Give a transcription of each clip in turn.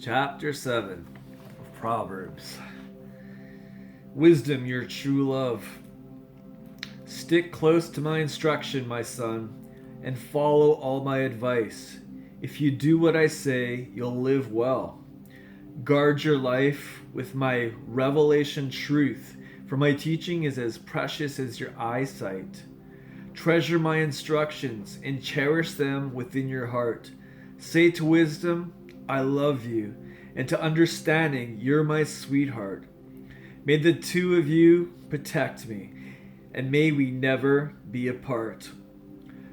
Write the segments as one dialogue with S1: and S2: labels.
S1: Chapter 7 of Proverbs. Wisdom, your true love. Stick close to my instruction, my son, and follow all my advice. If you do what I say, you'll live well. Guard your life with my revelation truth, for my teaching is as precious as your eyesight. Treasure my instructions and cherish them within your heart. Say to wisdom, I love you, and to understanding, you're my sweetheart. May the two of you protect me, and may we never be apart.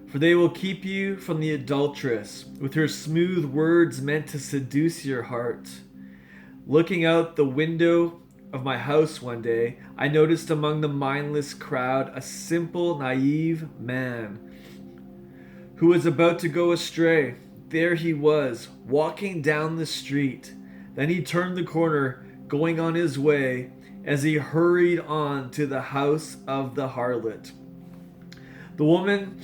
S1: For they will keep you from the adulteress, with her smooth words meant to seduce your heart. Looking out the window of my house one day, I noticed among the mindless crowd a simple, naive man who was about to go astray. There he was, walking down the street. Then he turned the corner, going on his way, as he hurried on to the house of the harlot, the woman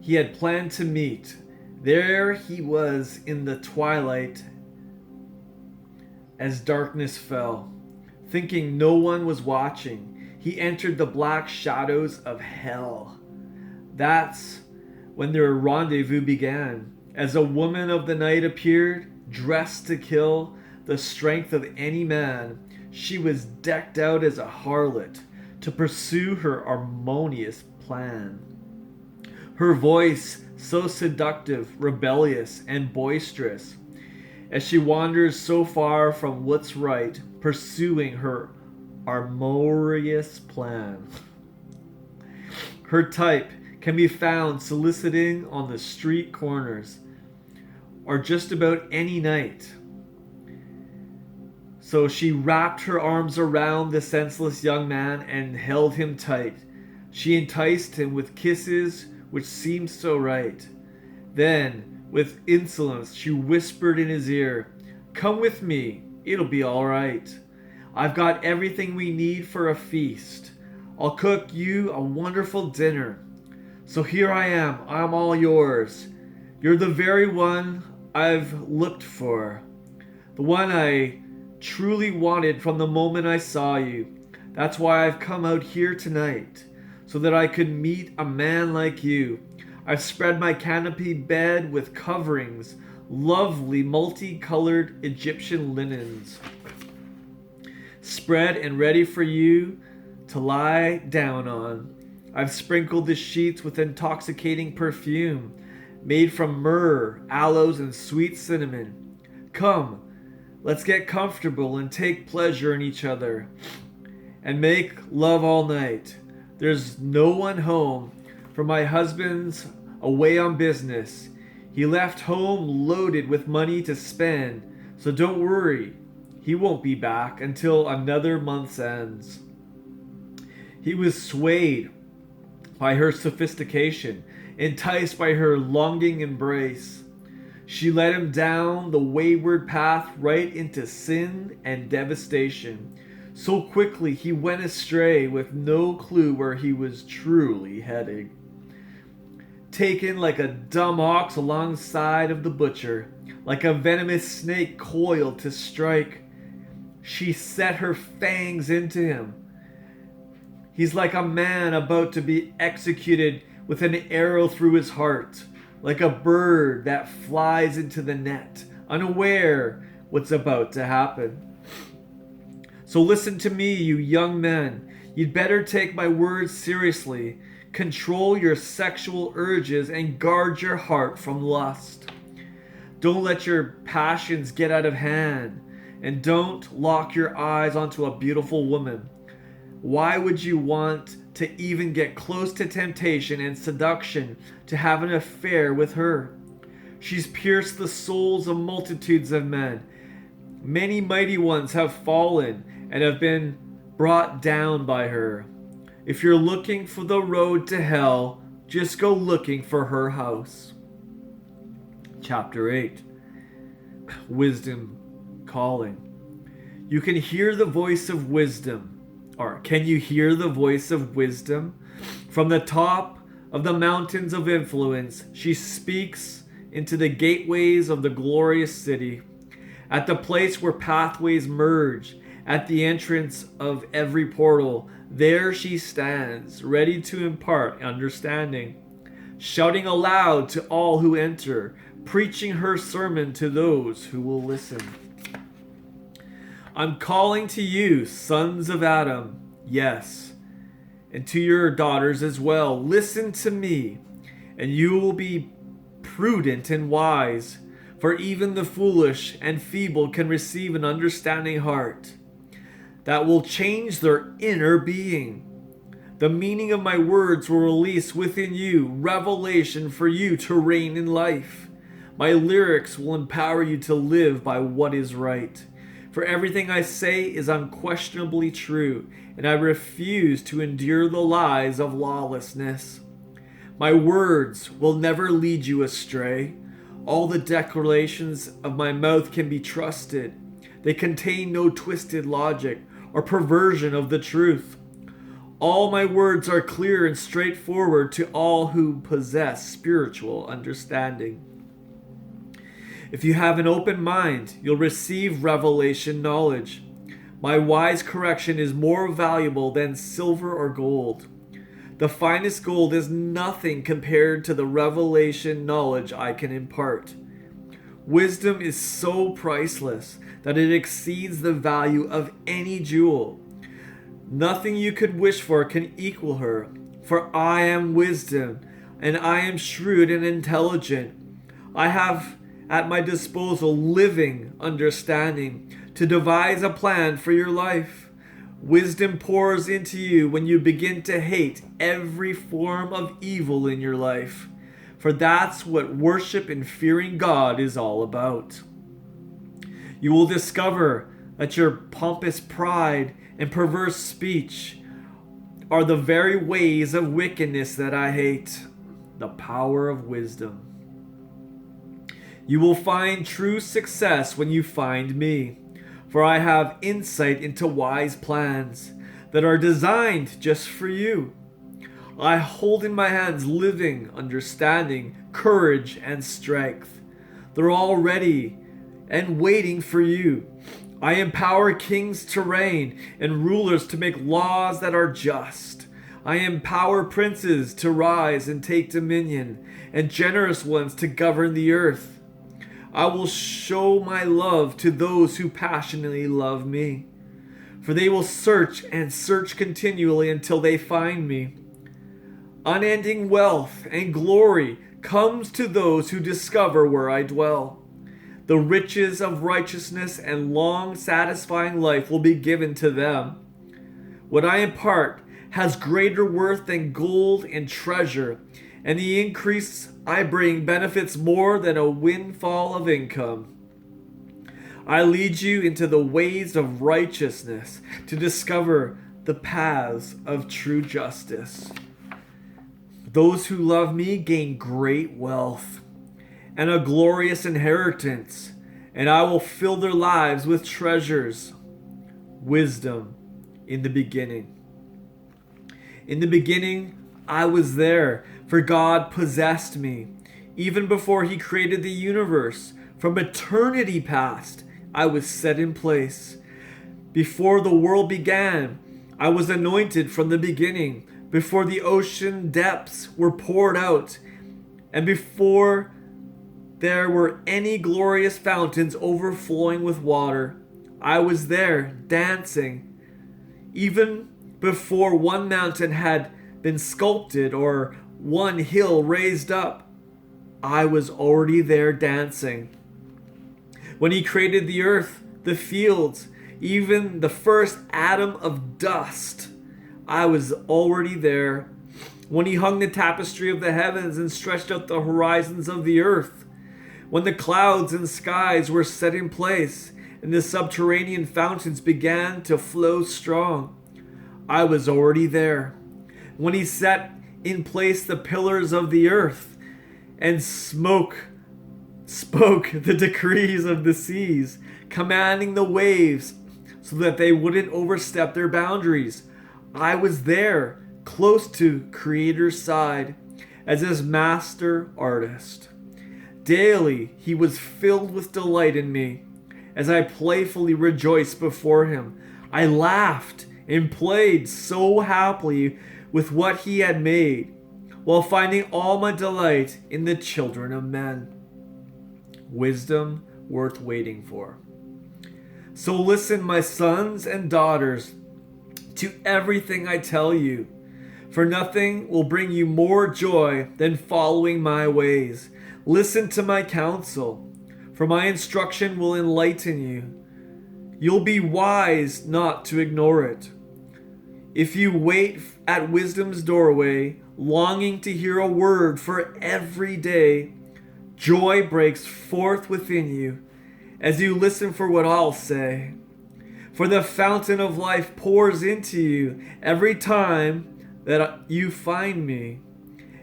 S1: he had planned to meet. There he was in the twilight as darkness fell. Thinking no one was watching, he entered the black shadows of hell. That's when their rendezvous began. As a woman of the night appeared, dressed to kill the strength of any man, she was decked out as a harlot to pursue her harmonious plan. Her voice so seductive, rebellious, and boisterous, as she wanders so far from what's right, pursuing her harmonious plan. Her type can be found soliciting on the street corners, or just about any night. So she wrapped her arms around the senseless young man and held him tight. She enticed him with kisses which seemed so right. Then, with insolence, she whispered in his ear, "Come with me, it'll be all right. I've got everything we need for a feast. I'll cook you a wonderful dinner. So here I am, I'm all yours. You're the very one I've looked for, the one I truly wanted from the moment I saw you. That's why I've come out here tonight, so that I could meet a man like you. I've spread my canopy bed with coverings, lovely multicolored Egyptian linens, spread and ready for you to lie down on. I've sprinkled the sheets with intoxicating perfume, made from myrrh, aloes, and sweet cinnamon. Come, let's get comfortable and take pleasure in each other, and make love all night. There's no one home, for my husband's away on business. He left home loaded with money to spend, so don't worry, he won't be back until another month's ends." He was swayed by her sophistication, enticed by her longing embrace. She led him down the wayward path right into sin and devastation. So quickly he went astray with no clue where he was truly heading. Taken like a dumb ox alongside of the butcher, like a venomous snake coiled to strike, she set her fangs into him. He's like a man about to be executed with an arrow through his heart, like a bird that flies into the net, unaware what's about to happen. So listen to me, you young men. You'd better take my words seriously. Control your sexual urges and guard your heart from lust. Don't let your passions get out of hand, and don't lock your eyes onto a beautiful woman. Why would you want to even get close to temptation and seduction to have an affair with her? She's pierced the souls of multitudes of men. Many mighty ones have fallen and have been brought down by her. If you're looking for the road to hell, just go looking for her house. Chapter 8. Wisdom calling. You can hear the voice of wisdom. Or can you hear the voice of wisdom? From the top of the mountains of influence, she speaks into the gateways of the glorious city. At the place where pathways merge, at the entrance of every portal, there she stands, ready to impart understanding, shouting aloud to all who enter, preaching her sermon to those who will listen. I'm calling to you, sons of Adam, yes, and to your daughters as well. Listen to me, and you will be prudent and wise, for even the foolish and feeble can receive an understanding heart that will change their inner being. The meaning of my words will release within you revelation for you to reign in life. My lyrics will empower you to live by what is right. For everything I say is unquestionably true, and I refuse to endure the lies of lawlessness. My words will never lead you astray. All the declarations of my mouth can be trusted. They contain no twisted logic or perversion of the truth. All my words are clear and straightforward to all who possess spiritual understanding. If you have an open mind, you'll receive revelation knowledge. My wise correction is more valuable than silver or gold. The finest gold is nothing compared to the revelation knowledge I can impart. Wisdom is so priceless that it exceeds the value of any jewel. Nothing you could wish for can equal her, for I am wisdom, and I am shrewd and intelligent. I have at my disposal living understanding to devise a plan for your life. Wisdom pours into you when you begin to hate every form of evil in your life, for that's what worship and fearing God is all about. You will discover that your pompous pride and perverse speech are the very ways of wickedness that I hate. The power of wisdom. You will find true success when you find me, for I have insight into wise plans that are designed just for you. I hold in my hands living understanding, courage, and strength. They're all ready and waiting for you. I empower kings to reign and rulers to make laws that are just. I empower princes to rise and take dominion, and generous ones to govern the earth. I will show my love to those who passionately love me, for they will search and search continually until they find me. Unending wealth and glory comes to those who discover where I dwell. The riches of righteousness and long satisfying life will be given to them. What I impart has greater worth than gold and treasure, and the increase I bring benefits more than a windfall of income. I lead you into the ways of righteousness to discover the paths of true justice. Those who love me gain great wealth and a glorious inheritance, and I will fill their lives with treasures. Wisdom in the beginning. In the beginning, I was there, for God possessed me. Even before he created the universe, from eternity past, I was set in place. Before the world began, I was anointed from the beginning. Before the ocean depths were poured out, and before there were any glorious fountains overflowing with water, I was there dancing. Even before one mountain had been sculpted or one hill raised up, I was already there dancing. When he created the earth, the fields, even the first atom of dust, I was already there. When he hung the tapestry of the heavens and stretched out the horizons of the earth, when the clouds and skies were set in place and the subterranean fountains began to flow strong, I was already there. When he set in place the pillars of the earth and spoke the decrees of the seas, commanding the waves so that they wouldn't overstep their boundaries, I was there, close to Creator's side, as his master artist. Daily, he was filled with delight in me, as I playfully rejoiced before him. I laughed and played so happily with what he had made, while finding all my delight in the children of men. Wisdom worth waiting for. So listen, my sons and daughters, to everything I tell you, for nothing will bring you more joy than following my ways. Listen to my counsel, for my instruction will enlighten you. You'll be wise not to ignore it. If you wait at wisdom's doorway, longing to hear a word for every day, joy breaks forth within you as you listen for what I'll say. For the fountain of life pours into you every time that you find me.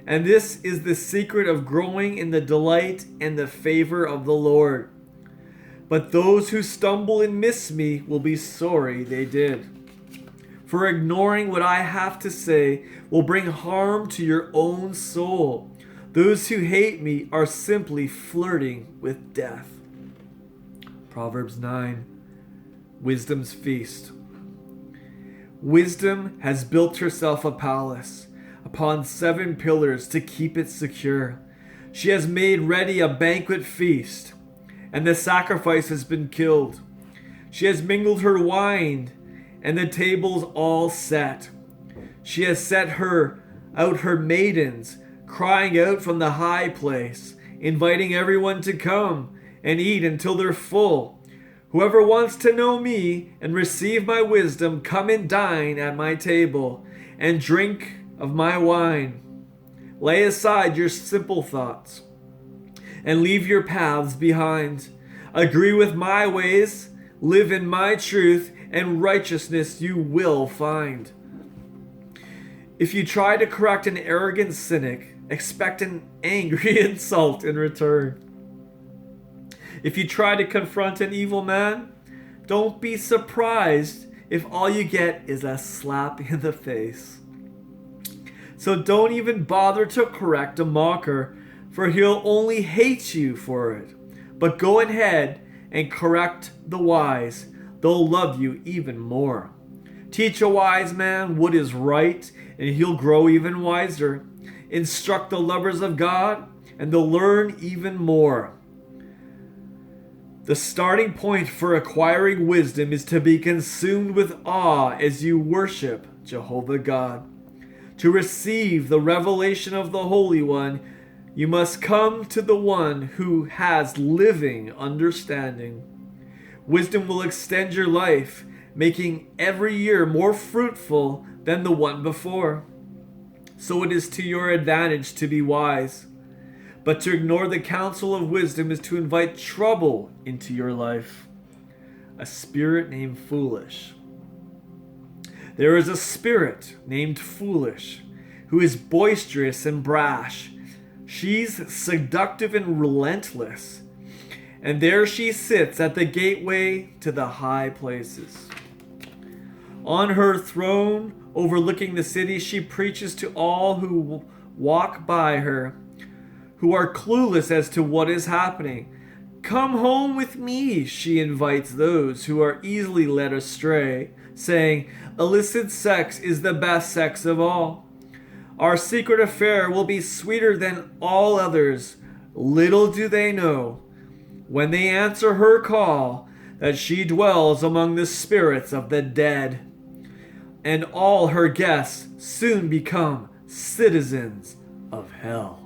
S1: And this is the secret of growing in the delight and the favor of the Lord. But those who stumble and miss me will be sorry they did. For ignoring what I have to say will bring harm to your own soul. Those who hate me are simply flirting with death. Proverbs 9, Wisdom's Feast. Wisdom has built herself a palace upon 7 pillars to keep it secure. She has made ready a banquet feast, and the sacrifice has been killed. She has mingled her wine, and the tables all set. She has set out her maidens, crying out from the high place, inviting everyone to come and eat until they're full. Whoever wants to know me and receive my wisdom, come and dine at my table and drink of my wine. Lay aside your simple thoughts and leave your paths behind. Agree with my ways, live in my truth, and righteousness you will find. If you try to correct an arrogant cynic, expect an angry insult in return. If you try to confront an evil man, don't be surprised if all you get is a slap in the face. So don't even bother to correct a mocker, for he'll only hate you for it. But go ahead and correct the wise. They'll love you even more. Teach a wise man what is right, and he'll grow even wiser. Instruct the lovers of God, and they'll learn even more. The starting point for acquiring wisdom is to be consumed with awe as you worship Jehovah God. To receive the revelation of the Holy One, you must come to the one who has living understanding. Wisdom will extend your life, making every year more fruitful than the one before. So it is to your advantage to be wise. But to ignore the counsel of wisdom is to invite trouble into your life. A spirit named foolish. There is a spirit named foolish who is boisterous and brash. She's seductive and relentless. And there she sits at the gateway to the high places. On her throne overlooking the city, she preaches to all who walk by her, who are clueless as to what is happening. Come home with me, she invites those who are easily led astray, saying, illicit sex is the best sex of all. Our secret affair will be sweeter than all others. Little do they know, when they answer her call, that she dwells among the spirits of the dead. And all her guests soon become citizens of hell.